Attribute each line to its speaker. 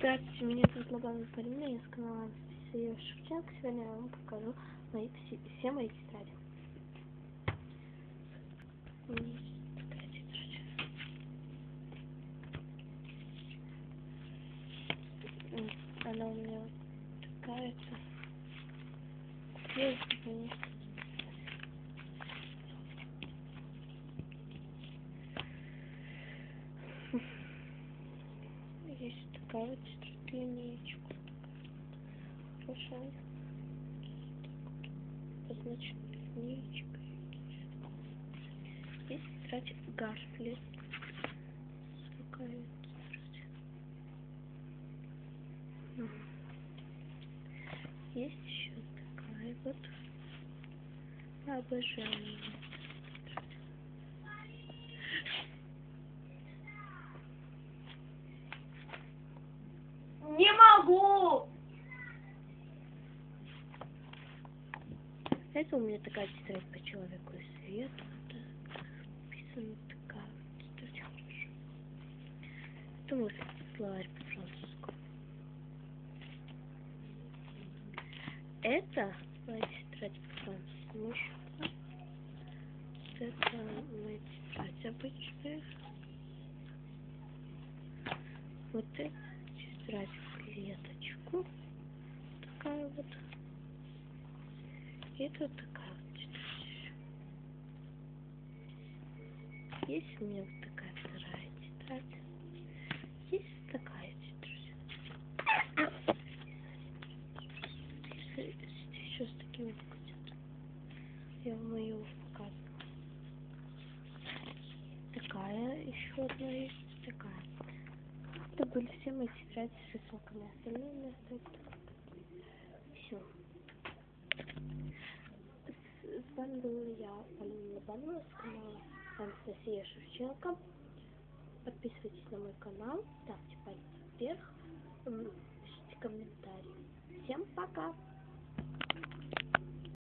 Speaker 1: Здравствуйте, меня зовут Лобанова Полина, я с канала Анастасия Шевченко. Сегодня я вам покажу все мои тетради. Такая тетрадь. Она у меня такая-то. Есть такая вот тетрадь, линеечка. Хорошо. Позначена линеечкой. Есть тетрадь Гарфли. Такая вот тетрадь. Есть еще такая вот обожание.
Speaker 2: Не могу!
Speaker 1: Это у меня такая тетрадь по человеку и свету. Написана такая вот тетрадь, хорошо. Это мой словарь по-французскому. Это моя тетрадь по-французскому. Это моя тетрадь обычная. Вот это тетрадь в клеточку. Такая вот. И это вот такая вот тетрадь. Есть у меня вот такая вторая тетрадь. Есть такая тетрадь. Еще с такими будет. Я вам ее показывала. Такая еще одна есть. Такая. Это были все мои тетради с рисунками. Остальные остаются. Все. С вами была я, Полина Лобанова, с канала Анастасия Шевченко. Подписывайтесь на мой канал, ставьте палец вверх, пишите комментарии. Всем пока!